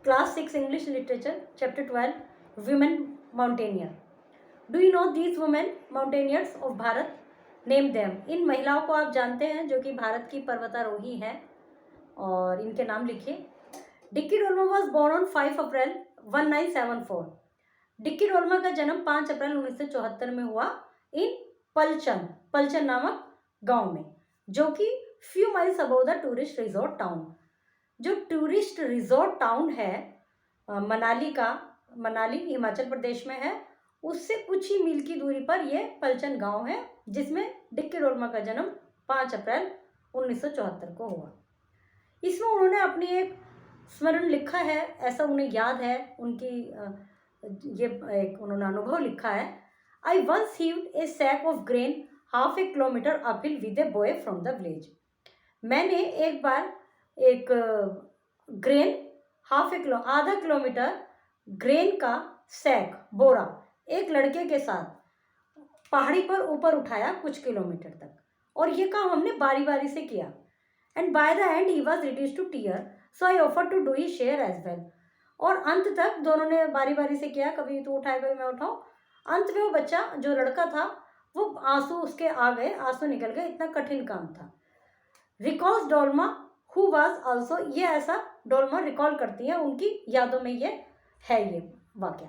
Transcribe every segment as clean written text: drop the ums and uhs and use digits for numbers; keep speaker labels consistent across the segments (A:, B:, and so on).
A: Class 6 English Literature, Chapter 12, Women Mountaineer. Do you know these women mountaineers of Bharat? Name them. इन महिलाओं को आप जानते हैं जो कि भारत की पर्वतारोही हैं, और इनके नाम लिखिए. Dicky Dolma was born on 5 April 1974. Dicky Dolma का जन्म 5 अप्रैल 1974 में हुआ इन पलचन नामक गांव में, जो कि few miles above the tourist resort town. जो टूरिस्ट रिजोर्ट टाउन है मनाली हिमाचल प्रदेश में है, उससे कुछ ही मील की दूरी पर यह पलचन गांव है, जिसमें डिक्की डोलमा का जन्म 5 अप्रैल 1974 को हुआ. इसमें उन्होंने अपनी एक स्मरण लिखा है, ऐसा उन्हें याद है, उनकी ये एक उन्होंने अनुभव लिखा है. I once heaved a sack of grain half a kilometre uphill with a boy from the village. मैंने एक बार एक ग्रेन आधा किलोमीटर ग्रेन का सैक बोरा एक लड़के के साथ पहाड़ी पर ऊपर उठाया कुछ किलोमीटर तक, और ये काम हमने बारी बारी से किया. And by the end he was reduced to tear, so I offer to do his share as well. और अंत तक दोनों ने बारी बारी से किया, कभी तू उठाए कभी मैं उठाऊं. अंत में वो बच्चा जो लड़का था वो आंसू उसके आ गए, आंसू निकल गए, इतना कठिन काम था. Recalls Dolma who was also, ये ऐसा डोलमा रिकॉल करती है, उनकी यादों में ये है ये वाक्य.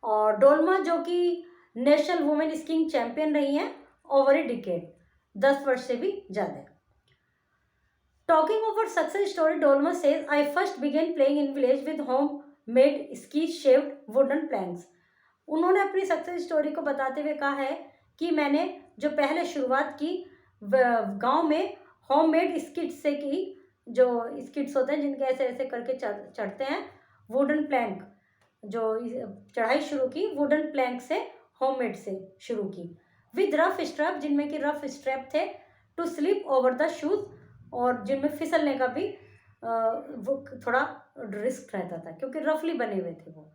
A: और डोलमा जो कि नेशनल वुमेन स्कीइंग चैंपियन रही हैं ओवर ए डिकेड, 10 वर्ष से भी ज़्यादा. Talking over success story, Dolma says I first began playing in village with home made ski shaved wooden planks. उन्होंने अपनी सक्सेस स्टोरी को बताते हुए कहा है कि मैंने जो पहले शुरुआत की गांव में होममेड स्किट्स से की, जो स्किट्स होते हैं जिनके ऐसे ऐसे करके चढ़ते हैं, वुडन प्लैंक, जो चढ़ाई शुरू की वुडन प्लैंक से, होममेड से शुरू की. विद रफ स्ट्रैप, जिनमें कि रफ स्ट्रैप थे, to slip over the shoes, और जिनमें फिसलने का भी वो थोड़ा रिस्क रहता था क्योंकि रफली बने हुए थे वो.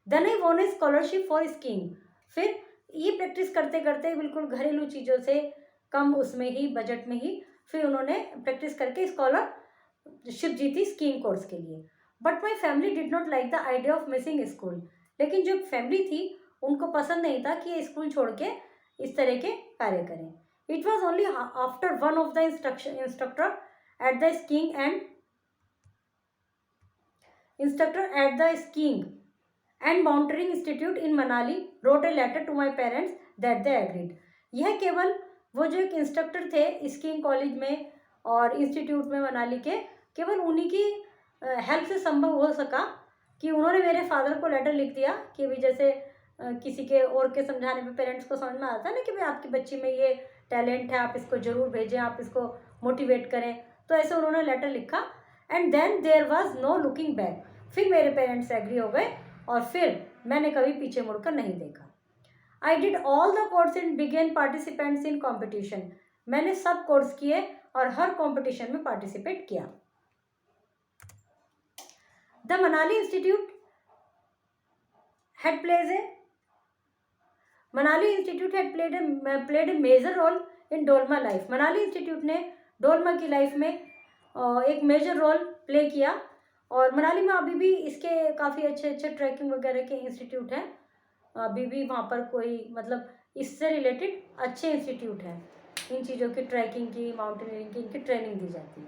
A: Then I won a scholarship for skiing. फिर ये प्रैक्टिस करते करते बिल्कुल घरेलू चीज़ों से कम उसमें ही बजट में ही फिर उन्होंने प्रैक्टिस करके स्कॉलरशिप जीती स्कीइंग कोर्स के लिए. But my family did not like the idea of missing school. लेकिन जो फैमिली थी उनको पसंद नहीं था कि ये स्कूल छोड़ के इस तरह के कार्य करें. It was only after one of the instructor at the skiing and mountaineering institute in Manali wrote a letter to my parents that they agreed. यह केवल वो जो एक इंस्ट्रक्टर थे स्कीइंग कॉलेज में और इंस्टीट्यूट में मनाली के, केवल उन्हीं की हेल्प से संभव हो सका कि उन्होंने मेरे फादर को लेटर लिख दिया कि भाई जैसे किसी के और के समझाने पे पेरेंट्स को समझ में आता है ना कि भाई आपकी बच्ची में ये टैलेंट है, आप इसको ज़रूर भेजें, आप इसको मोटिवेट करें. तो ऐसे उन्होंने लेटर लिखा. And then there was no looking back. फिर मेरे पेरेंट्स एग्री हो गए और फिर मैंने कभी पीछे मुड़कर नहीं देखा. I did all the course in began participants in competition. मैंने सब कोर्स किए और हर कॉम्पिटिशन में पार्टिसिपेट किया. The Manali institute had played a major role in Dolma life. Manali institute ने डोलमा की लाइफ में एक मेजर रोल प्ले किया. और मनाली में अभी भी इसके काफ़ी अच्छे अच्छे ट्रैकिंग वगैरह के इंस्टीट्यूट हैं. अभी भी वहाँ पर कोई मतलब इससे रिलेटेड अच्छे इंस्टीट्यूट हैं, इन चीज़ों की ट्रैकिंग की, माउंटेनियरिंग की, इनकी ट्रेनिंग दी जाती है.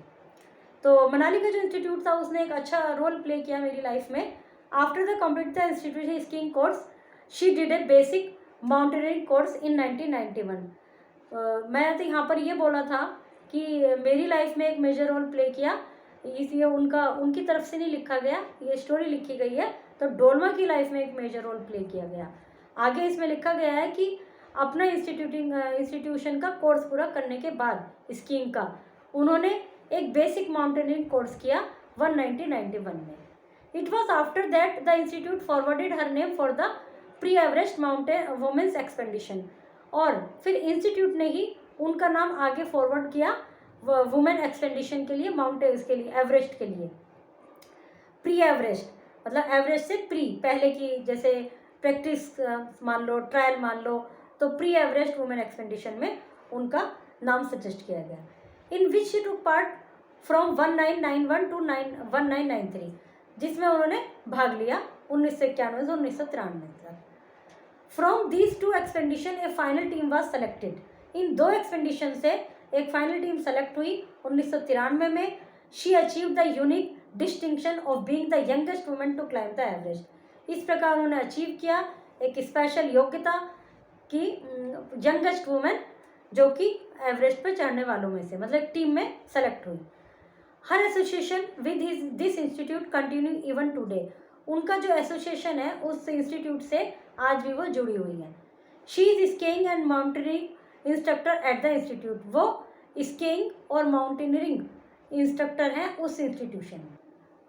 A: तो मनाली का जो इंस्टीट्यूट था उसने एक अच्छा रोल प्ले किया मेरी लाइफ में. After the complete the institute skiing course, she did a basic mountaineering course in 1991. मैं तो यहाँ पर ये बोला था कि मेरी लाइफ में एक मेजर रोल प्ले किया, इसलिए उनकी तरफ से नहीं लिखा गया, ये स्टोरी लिखी गई है. तो डोलमा की लाइफ में एक मेजर रोल प्ले किया गया. आगे इसमें लिखा गया है कि अपना इंस्टीट्यूशन का कोर्स पूरा करने के बाद स्कीइंग का उन्होंने एक बेसिक माउंटेनियरिंग कोर्स किया 1991 में. It was after that the institute forwarded her name for the pre Everest mountain women's expedition. और फिर इंस्टीट्यूट ने ही उनका नाम आगे फॉरवर्ड किया वुमेन एक्सपेडिशन के लिए, माउंटेन्स के लिए, एवरेस्ट के लिए. प्री एवरेस्ट मतलब एवरेस्ट से प्री, पहले की जैसे प्रैक्टिस मान लो, ट्रायल मान लो, तो प्री एवरेस्ट वुमेन एक्सपेडिशन में उनका नाम सजेस्ट किया गया. In which she took part from 1991 to 1993, जिसमें उन्होंने भाग लिया 1991 से 1993 तक। From these 2 expedition a final team was selected. इन 2 एक्सपेडिशन से एक फाइनल टीम सेलेक्ट हुई 1993 में। She achieve the unique distinction of being the youngest women to climb the Everest. इस प्रकार उन्होंने अचीव किया एक स्पेशल योग्यता की यंगेस्ट वुमेन जो कि एवरेस्ट पर चढ़ने वालों में से, मतलब टीम में सेलेक्ट हुई। हर association with this institute continue even today. उनका जो एसोसिएशन है उस इंस्टीट्यूट से आज भी वो जुड़ी हुई है। She is skiing and mountaineering instructor at the institute. वो स्कीइंग और माउंटेनियरिंग इंस्ट्रक्टर हैं उस इंस्टीट्यूशन में।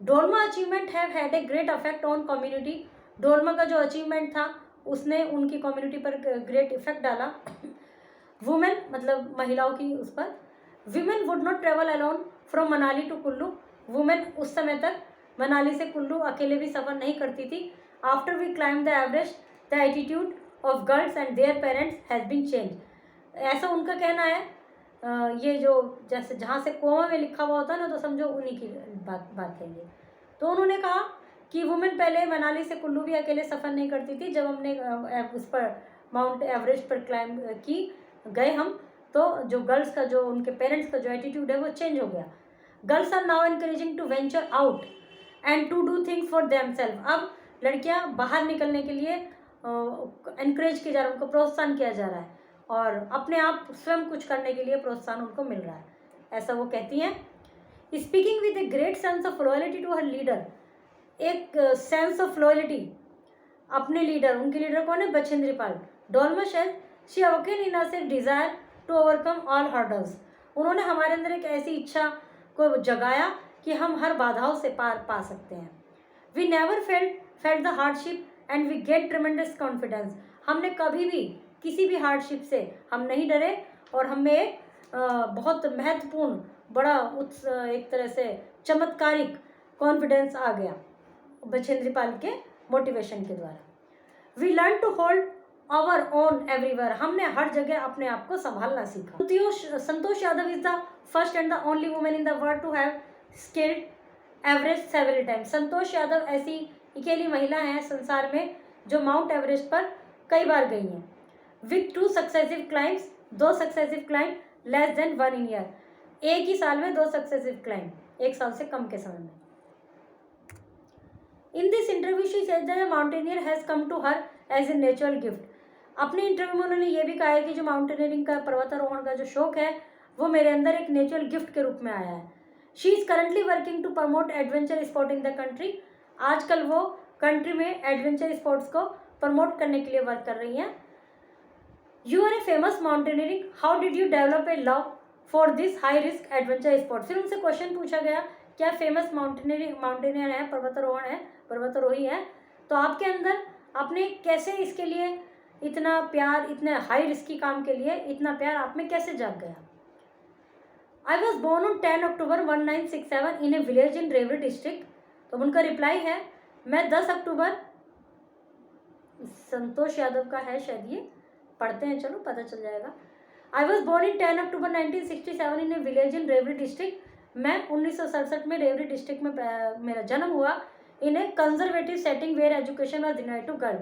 A: Dolma achievement have had a great affect on community. Dolma का जो अचीवमेंट था उसने उनकी कम्युनिटी पर ग्रेट इफेक्ट डाला। वुमेन मतलब महिलाओं की उस पर। Women would not travel alone from Manali to Kullu. Women उस समय तक मनाली से कुल्लू अकेले भी सफ़र नहीं करती थी। After we climb the Everest the attitude of girls and their parents has been change. ऐसा उनका कहना है। ये जो जैसे जहाँ से कोमा में लिखा हुआ होता है ना, तो समझो उन्हीं की बात है ये। तो उन्होंने कहा कि वुमेन पहले मनाली से कुल्लू भी अकेले सफ़र नहीं करती थी। जब हमने उस पर माउंट एवरेस्ट पर क्लाइम की गए हम, तो जो गर्ल्स का जो उनके पेरेंट्स का जो एटीट्यूड है वो चेंज हो गया। Girls are now encouraging to venture out and to do things for themself. अब लड़कियां बाहर निकलने के लिए एनकरेज किया जा रहा है, उनको प्रोत्साहन किया जा रहा है और अपने आप स्वयं कुछ करने के लिए प्रोत्साहन उनको मिल रहा है, ऐसा वो कहती हैं। Speaking with a great sense of loyalty to her leader. एक सेंस ऑफ लॉयल्टी अपने लीडर, उनके लीडर कौन है? Bachendri Pal. Dolma says she awaken in us a desire to overcome all hurdles. उन्होंने हमारे अंदर एक ऐसी इच्छा को जगाया कि हम हर बाधाओं से पार पा सकते हैं। We never felt the hardship and we get tremendous confidence. हमने कभी भी किसी भी हार्डशिप से हम नहीं डरे और हमें एक बहुत महत्वपूर्ण बड़ा एक तरह से चमत्कारिक कॉन्फिडेंस आ गया बछेंद्री पाल के मोटिवेशन के द्वारा। We learn to hold our own everywhere. हमने हर जगह अपने आप को संभालना सीखा। Santosh Yadav is the first and the only women in the world to have scaled Everest several times. Santosh Yadav ऐसी अकेली महिला हैं संसार में जो माउंट एवरेस्ट पर कई बार गई हैं। With 2 successive climbs, 2 successive climb less than 1 in year. एक ही साल में 2 सक्सेसिव क्लाइम, एक साल से कम के समय में। In this interview she said that mountaineer has come to her as a natural gift. अपने इंटरव्यू में उन्होंने ये भी कहा है कि जो माउंटेनियरिंग का, पर्वतारोहण का जो शौक है वो मेरे अंदर एक नेचुरल गिफ्ट के रूप में आया है। She is currently working to promote adventure sport in the country. आजकल वो कंट्री में एडवेंचर स्पोर्ट्स को प्रमोट करने के लिए वर्क कर रही हैं। You are a famous mountaineering, how did you develop a love for this high risk adventure sport. फिर उनसे क्वेश्चन पूछा गया क्या फेमस माउंटेनियर है, पर्वतारोही है, तो आपके अंदर आपने कैसे इसके लिए इतना प्यार, इतने हाई रिस्की काम के लिए इतना प्यार आप में कैसे जाग गया। I was born on 10 October 1967 in a village in Rewari district. तो उनका रिप्लाई है मैं 10 अक्टूबर, संतोष यादव का है शायद, ये पढ़ते हैं, चलो पता चल जाएगा। I was born in 10 October 1967 in a village in Rewari district. मैं 1967 में रेवरी डिस्ट्रिक्ट में मेरा जन्म हुआ। In a conservative setting where education was denied to girl.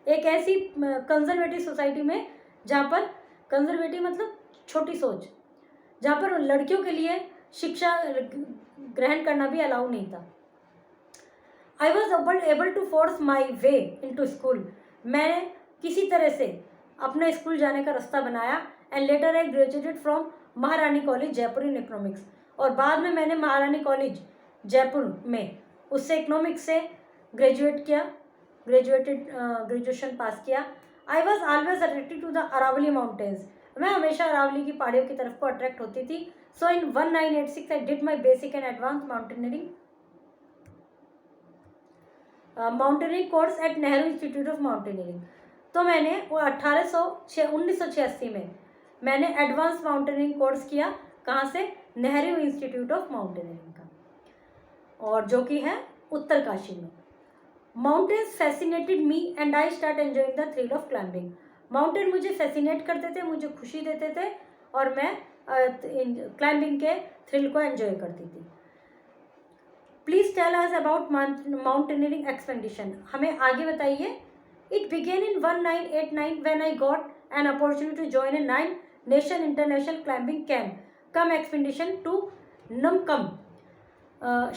A: एक ऐसी कंजर्वेटिव सोसाइटी में जहाँ पर, कंजर्वेटिव मतलब छोटी सोच, जहाँ पर लड़कियों के लिए शिक्षा ग्रहण करना भी अलाउ नहीं था। I was able to force my way into school. मैंने किसी तरह से अपने स्कूल जाने का रास्ता बनाया। And later I graduated from महारानी कॉलेज जयपुर इन इकोनॉमिक्स। और बाद में मैंने महारानी कॉलेज जयपुर में उससे इकोनॉमिक्स से ग्रेजुएशन पास किया। I was always attracted to the Aravalli mountains. मैं हमेशा अरावली की पहाड़ियों की तरफ को अट्रैक्ट होती थी। सो इन 1986 I did my basic and advance mountaineering course eight Nehru institute of mountaineering. तो मैंने वो 1986 में मैंने एडवांस माउंटेनियरिंग कोर्स किया। कहाँ से? नेहरू इंस्टीट्यूट ऑफ माउंटेनियरिंग का, और जो कि है उत्तरकाशी में। Mountains fascinated me and I start enjoying the thrill of climbing. Mountain मुझे फैसिनेट करते थे, मुझे खुशी देते थे और मैं क्लाइंबिंग के थ्रिल को एंजॉय करती थी। Please tell us about mountaineering expedition, हमें आगे बताइए। It began in 1989 when I got an opportunity to join a 9 nation international climbing camp cum expedition to नमकम।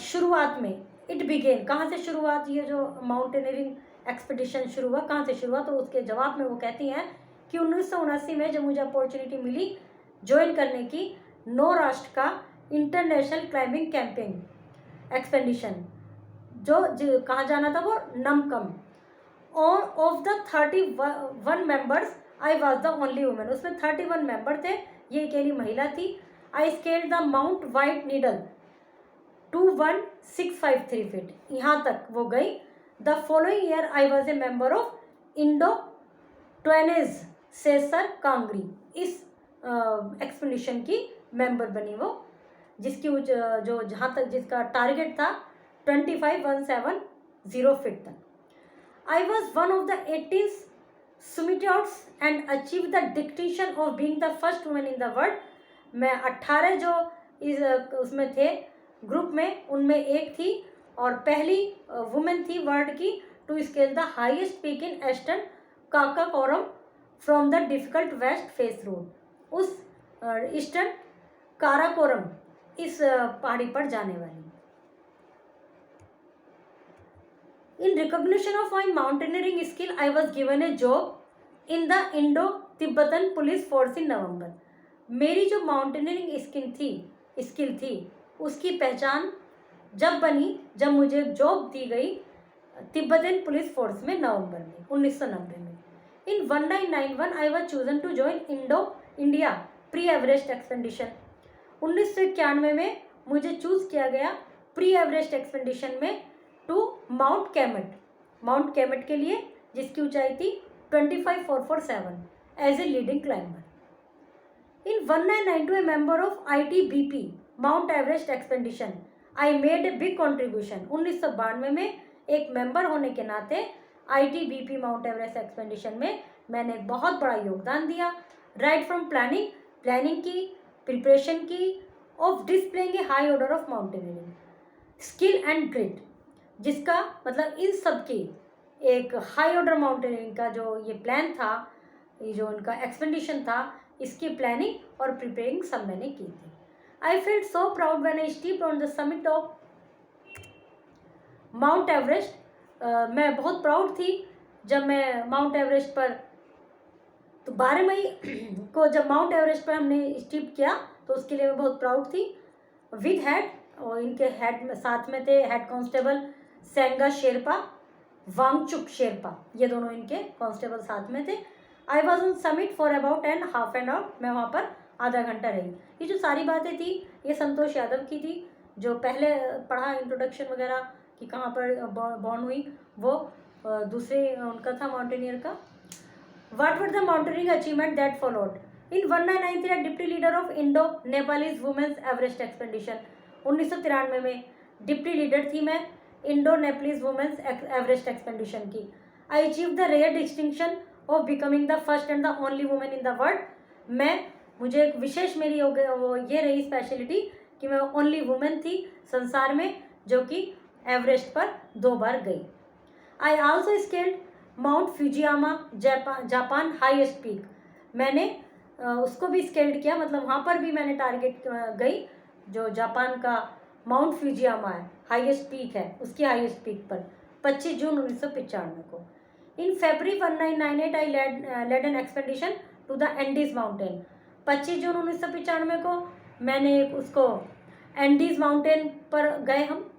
A: शुरुआत में इट बिगेन, कहाँ से शुरुआत, ये जो माउंटेनियरिंग एक्सपेडिशन शुरू हुआ कहाँ से शुरू हुआ, तो उसके जवाब में वो कहती हैं कि 1979 में जब मुझे अपॉर्चुनिटी मिली ज्वाइन करने की 9 राष्ट्र का इंटरनेशनल क्लाइंबिंग कैंपिंग एक्सपेडिशन, जो कहाँ जाना था वो नमकम। और of the 31 members I was the only women, उसमें 31 मेंबर थे, ये अकेली महिला थी। I scaled the mount white needle 21653 feet, यहाँ तक वो गई। The following year I was a member of Indo Taiwanese Saser Kangri, इस एक्सपेडिशन की मेंबर बनी वो, जिसकी जो जहाँ तक जिसका टारगेट था 25170 फीट तक। I was one of the 18 summiteers and achieved the distinction of being the first woman in the world. मैं 18 जो इस उसमें थे ग्रुप में, उनमें एक थी और पहली वुमेन थी वर्ल्ड की to scale the highest peak in eastern Karakoram from the difficult west face road, उस ईस्टर्न काराकोरम इस पहाड़ी पर जाने वाली। In recognition of my mountaineering skill, I was given a job in the Indo-Tibetan Police Force in November. मेरी जो mountaineering skill थी उसकी पहचान जब बनी जब मुझे जॉब दी गई तिब्बतन पुलिस फोर्स में नवंबर में 1990 में। In 1991 I was chosen to join India pre Everest expedition. 1991 में मुझे चूज किया गया प्री एवरेस्ट एक्सपेडिशन में टू माउंट कैमेट के लिए, जिसकी ऊंचाई थी 25447 as a leading climber. In 1992 a member of ITBP mount Everest expedition I made a big contribution. 1992 में एक मेंबर होने के नाते ITBP माउंट एवरेस्ट एक्सपेडिशन में मैंने बहुत बड़ा योगदान दिया। राइट फ्रॉम प्लानिंग की, प्रिपरेशन की, of displaying a high order of mountaineering skill and grit, जिसका मतलब इन सब की एक हाई ऑर्डर माउंटेनियरिंग का जो ये प्लान था, ये जो उनका एक्सपेडिशन था, इसकी प्लानिंग और प्रिपेयरिंग सब मैंने की थी। I felt so proud when I steeped on the summit of mount Everest. मैं बहुत प्राउड थी जब मैं माउंट एवरेस्ट पर, तो 12 मई को जब माउंट एवरेस्ट पर हमने स्टीप किया तो उसके लिए मैं बहुत प्राउड थी। विद हेड, और इनके हेड में साथ में थे हेड कांस्टेबल सेंगा शेरपा, वांगचुक शेरपा, ये दोनों इनके कांस्टेबल साथ में थे। I was on summit for about half an hour, मैं वहाँ पर आधा घंटा रही। ये जो सारी बातें थी ये संतोष यादव की थी, जो पहले पढ़ा इंट्रोडक्शन वगैरह कि कहाँ पर बॉर्न हुई, वो दूसरे उनका था माउंटेनियर का। What were the mountaineering achievement that followed? In 1993, deputy leader of Indo Nepalese women's Everest expedition. 1993 में डिप्टी लीडर थी मैं Indo Nepalese women's Everest expedition की। I achieve the rare distinction of becoming the first and the only women in the world. मुझे एक विशेष मेरी वो ये रही स्पेशलिटी कि मैं ओनली वुमेन थी संसार में जो कि एवरेस्ट पर 2 बार गई। I also scaled mount Fujiyama Japan highest peak, मैंने उसको भी स्केल्ड किया, मतलब वहाँ पर भी मैंने टारगेट गई। जो जापान का माउंट फ्यूजियामा है, हाईएस्ट पीक है, उसकी हाईएस्ट पीक पर 25 जून 1995 को। In February 1998 I led an expedition to the Andes mountain. 25 जून 1995 को मैंने उसको एंडीज माउंटेन पर गए हम।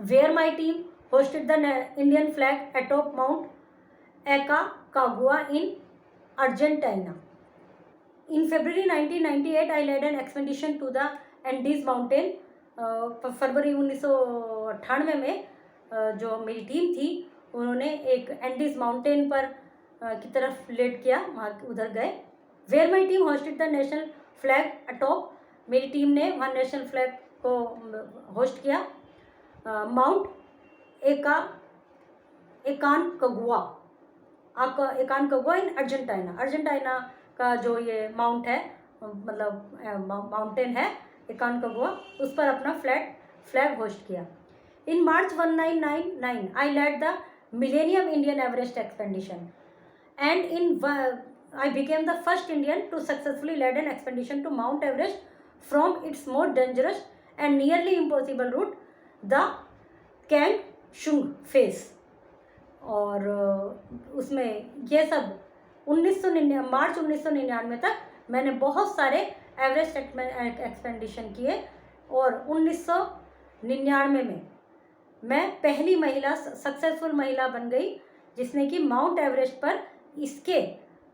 A: where my team hosted the Indian flag atop Mount Aconcagua in Argentina. In February 1998, I led an expedition to the Andes Mountain. फरवरी 1998 में जो मेरी टीम थी उन्होंने एक एंडीज माउंटेन पर की तरफ लेड किया, वहाँ उधर गए। Where my team hosted the national flag atop, मेरी टीम ने वहाँ नेशनल फ्लैग को होस्ट किया। Mount Aconcagua Aconcagua in Argentina. Argentina का जो ये माउंट है, मतलब माउंटेन है एकानकागुआ, उस पर अपना फ्लैग होस्ट किया। In March 1999 I led the millennium Indian Everest expedition and I became the first Indian to successfully lead an expedition to Mount Everest from its most dangerous and nearly impossible route, the Kangshung Face। और उसमें ये सब मार्च 1999 तक मैंने बहुत सारे Everest expedition किए, और 1999 में मैं पहली महिला, सक्सेसफुल महिला बन गई जिसने कि माउंट एवरेस्ट पर इसके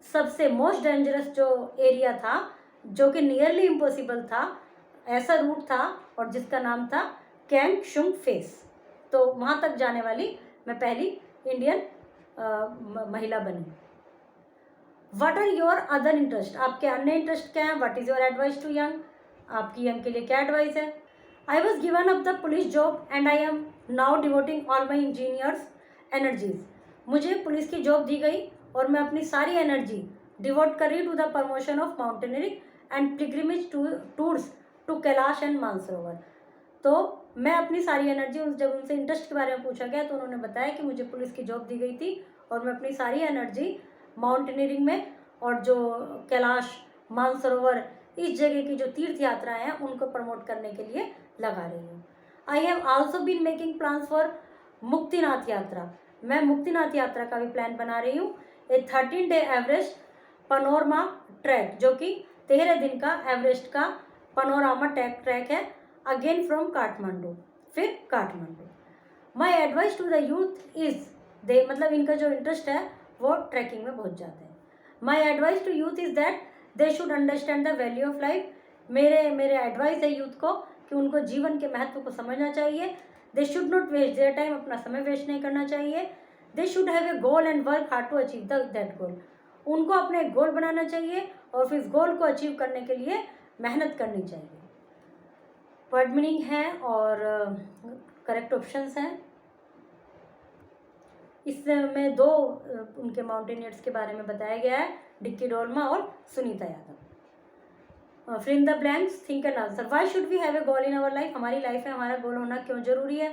A: सबसे मोस्ट डेंजरस जो एरिया था, जो कि नियरली इम्पॉसिबल था, ऐसा रूट था और जिसका नाम था कैंगशुंग फेस, तो वहाँ तक जाने वाली मैं पहली इंडियन महिला बनी। What are your other interest? आपके अन्य इंटरेस्ट क्या हैं? What is your advice to young? आपकी यंग के लिए क्या एडवाइस है? I was given up the police job and I am now devoting all my engineers energies. मुझे पुलिस की जॉब दी गई और मैं अपनी सारी एनर्जी डिवोट कर रही to the promotion of mountaineering and pilgrimage tours to Kailash and Mansarovar. तो मैं अपनी सारी एनर्जी, जब उनसे इंटरेस्ट के बारे में पूछा गया तो उन्होंने बताया कि मुझे पुलिस की जॉब दी गई थी और मैं अपनी सारी एनर्जी माउंटेनियरिंग में और जो कैलाश, मानसरोवर, इस जगह की जो तीर्थ यात्राएं हैं उनको प्रमोट करने के लिए लगा रही हूँ। I have also been making plans for Muktinath yatra. मैं मुक्तिनाथ यात्रा का भी प्लान बना रही हूँ। ए 13-day एवरेस्ट पनोरमा ट्रैक, जो कि 13 दिन का एवरेस्ट का पनोरामा ट्रैक है, अगेन फ्रॉम काठमांडू, फिर Kathmandu. My advice to the youth is they, मतलब इनका जो इंटरेस्ट है वो ट्रैकिंग में बहुत ज़्यादा है। My advice to youth is that they should understand the value of life. मेरे एडवाइस है यूथ को कि उनको जीवन के महत्व को समझना चाहिए। They should not waste their time, अपना समय वेस्ट नहीं करना चाहिए। They should have a goal and work hard to achieve that goal. उनको अपने एक गोल बनाना चाहिए और फिर इस गोल को अचीव करने के लिए मेहनत करनी चाहिए। वर्ड मीनिंग है और करेक्ट ऑप्शंस हैं। इसमें दो उनके माउंटेनियर्स के बारे में बताया गया है, डिक्की डोलमा और Sunita Yadav. Fill in the blanks, think and answer. Why should we have a goal in our life? हमारी लाइफ में हमारा गोल होना क्यों जरूरी है?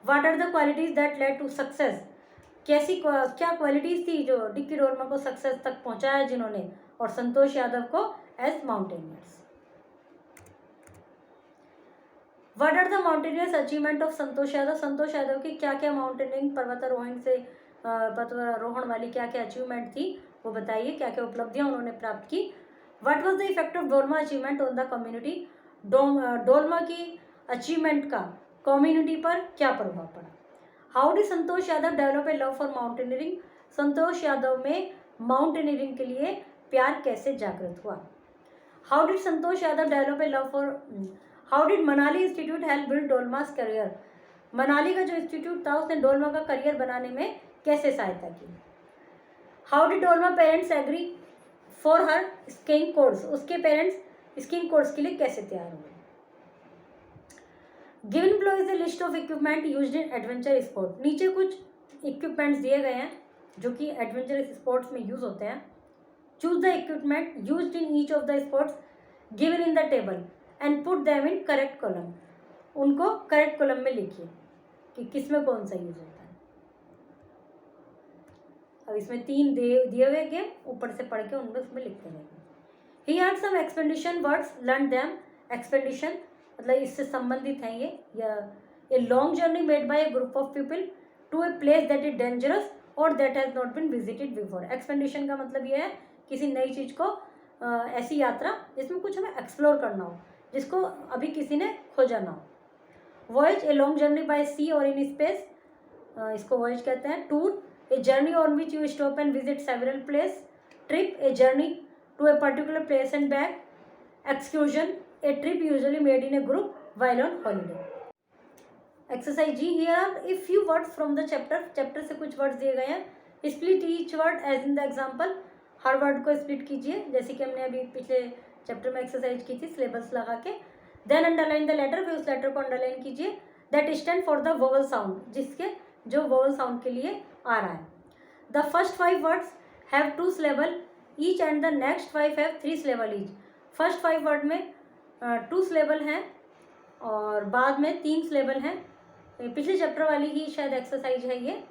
A: What are the qualities that led to success? क्या क्वालिटीज थी जो डिक्की डोलमा को सक्सेस तक पहुंचाया जिन्होंने, और संतोष यादव को as mountaineers. What are the mountaineers achievement of Santosh Yadav? Santosh Yadav की क्या क्या माउंटेनियरिंग, पर्वतारोहण वाली क्या क्या अचीवमेंट थी वो बताइए, क्या क्या उपलब्धियां उन्होंने प्राप्त की। What was the effect of Dolma achievement on the community? Dolma की अचीवमेंट का कम्युनिटी पर क्या प्रभाव पड़ा? How did Santosh Yadav develop a love for mountaineering? Santosh Yadav में माउंटेनियरिंग के लिए प्यार कैसे जागृत हुआ? How did Santosh Yadav develop a love for how did Manali institute help build Dolma's career? Manali का जो इंस्टीट्यूट था उसने डोलमा का करियर बनाने में कैसे सहायता की? How did Dolma parents agree for her skiing course? उसके पेरेंट्स स्कीइंग कोर्स के लिए कैसे तैयार हुए? Given below is the list of equipment used in adventure sport. नीचे कुछ इक्विपमेंट्स दिए गए हैं जो कि एडवेंचरस स्पोर्ट्स में यूज होते हैं। Choose the equipment used in each of the sports given in the table and put them in correct column. उनको करेक्ट कॉलम में लिखिए कि किसमें कौन सा यूज होता है। अब इसमें 3 दिए हुए गेम, ऊपर से पढ़ के उनको उसमें लिखते रहेंगे। He had some expedition words, learn them. Expedition मतलब इससे संबंधित है ये, या a long journey made by a group of people to a place that is dangerous और that has not been visited before. Expedition का मतलब ये है किसी नई चीज़ को, ऐसी यात्रा जिसमें कुछ हमें एक्सप्लोर करना हो, जिसको अभी किसी ने खोजा ना हो। Voyage, a long journey by sea और इन स्पेस, इसको वॉयज कहते हैं। Tour, a journey on which you stop and visit several place. Trip, a journey to a particular place and back. Excursion, a trip usually made in a group while on holiday. Exercise G, here are a few words from the chapter से कुछ words दिए गए हैं। Split each word as in the example, her word को split कीजिए जैसे कि हमने अभी पिछले chapter में exercise की थी syllabus लगा के। Then underline the letter, फिर उस letter को underline कीजिए that stand for the vowel sound, जिसके जो vowel sound के लिए आ रहा है। The first 5 words have 2 syllable each and the next 5 have 3 syllable each. First 5 word में 2 syllable हैं और बाद में 3 syllable हैं। पिछले चैप्टर वाली ही शायद एक्सरसाइज है ये।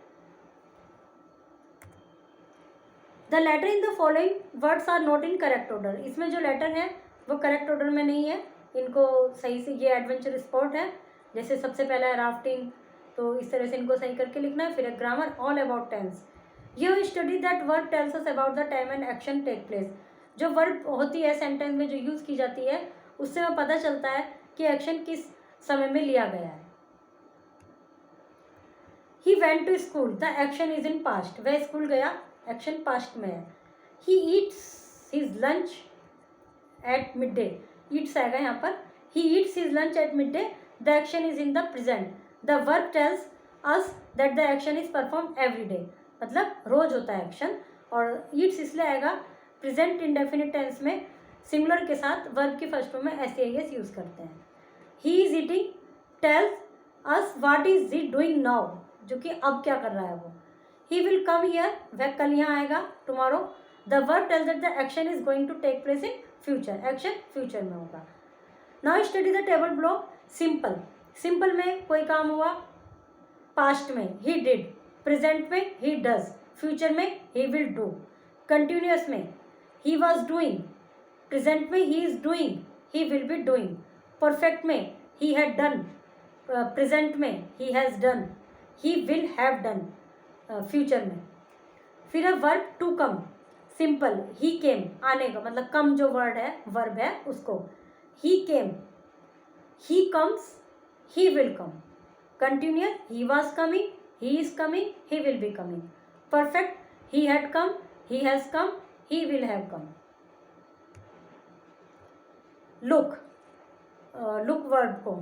A: The letter in the following words are not in correct order. इसमें जो लेटर है वो करेक्ट ऑर्डर में नहीं है, इनको सही से, ये एडवेंचर स्पॉट है, जैसे सबसे पहला है राफ्टिंग, तो इस तरह से इनको सही करके लिखना है। फिर है grammar, all about tense. You study that verb tells us about the time and action take place. जो वर्ब होती है सेंटेंस में जो यूज़ की जाती है उससे हमें पता चलता है कि एक्शन किस समय में लिया गया है। He went to school, the action is in past. वह स्कूल गया, एक्शन पास्ट में है। He eats his lunch at mid day, eats आएगा यहाँ पर। He eats his lunch at mid day, the action is in the present. The verb tells us that the action is perform every day, मतलब रोज होता है action. और eats इसलिए आएगा प्रेजेंट इंडेफिनिट टेंस में सिंगुलर के साथ वर्ब की फर्स्ट फॉर्म में एस यूज़ करते हैं। He is eating tells us what is he doing now, जो कि अब क्या कर रहा है वो। ही विल कम हियर, वह कल यहाँ आएगा, tomorrow. The verb tells that the action is going to take place in future, action future में होगा। Now study the table below. Simple, simple में कोई काम हुआ, पास्ट में ही डिड, प्रेजेंट में ही डज, फ्यूचर में ही विल डू। कंटिन्यूअस में ही वॉज डूइंग, प्रेजेंट में he is doing, he will be doing. Perfect में ही हैड डन, प्रेजेंट में he has done, he will have done, future में। फिर है verb to come. Simple, ही केम, आने का मतलब कम जो वर्ड है, वर्ब है उसको। He came, he comes, he will come. Continuous, he was coming, he is coming, he will be coming. Perfect, he had come, he has come, he will have come. Look, look word को।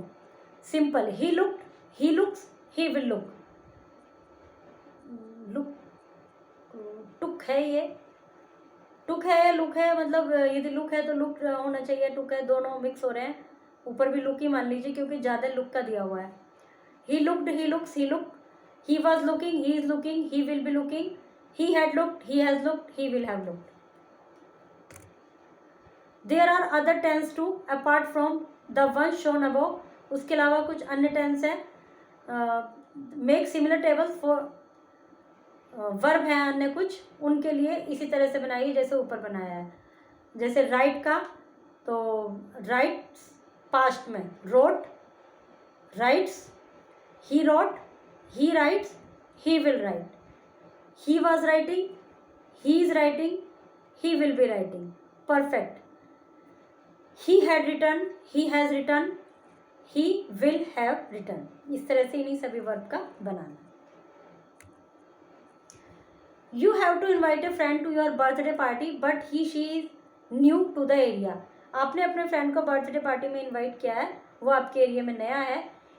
A: Simple, he looked, he looks, he will look. Look, took है ये, टुक है, look है, मतलब यदि look है तो look होना चाहिए, टुक है, दोनों मिक्स हो रहे हैं। ऊपर भी लुक ही मान लीजिए क्योंकि ज़्यादा लुक का दिया हुआ है। He looked, he looks, he look. He was looking, he is looking, he will be looking. He had looked, he has looked, he will have looked. There are other tense too apart from the one shown above. उसके अलावा कुछ अन्य tense हैं। Make similar tables for, verb हैं अन्य कुछ, उनके लिए इसी तरह से बनाइए जैसे ऊपर बनाया है। जैसे राइट का, तो राइट्स पास्ट में wrote, writes, he wrote, he writes, he will write. He was writing, he is writing, he will be writing. Perfect, he had written, he has written, he will have written. इस तरह से इन्हीं सभी verb का बनाना। You have to invite a friend to your birthday party, but she is new to the area. आपने अपने friend को birthday party में इनवाइट किया है, वो आपके एरिया में नया है।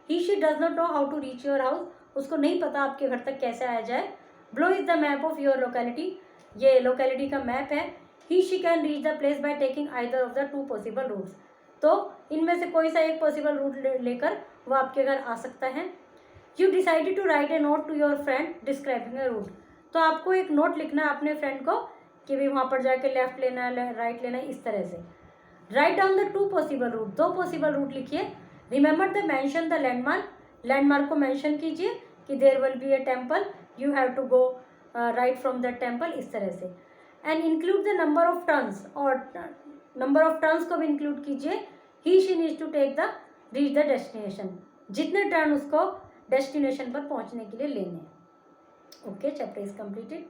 A: He she does not know how to reach your house. उसको नहीं पता आपके घर तक कैसे आया जाए। Below is the map of your locality. ये लोकेलिटी का मैप है। He she can reach the place by taking either of the two possible routes. तो इनमें से कोई सा एक पॉसिबल रूट लेकर वो आपके घर आ सकता है। You decided to write a note to your friend describing a route. तो आपको एक नोट लिखना है अपने फ्रेंड को कि भाई वहाँ पर जाके लेफ्ट लेना है, राइट लेना है, इस तरह से। Write down the two possible route, दो पॉसिबल रूट लिखिए। Remember the mention the landmark, landmark को मेंशन कीजिए कि there will be a temple, you have to go right from the temple, इस तरह से। And include the number of turns, और number of turns को भी इंक्लूड कीजिए। He she needs to take the reach the destination, जितने turn उसको destination पर पहुँचने के लिए लेने हैं। Okay, chapter is completed.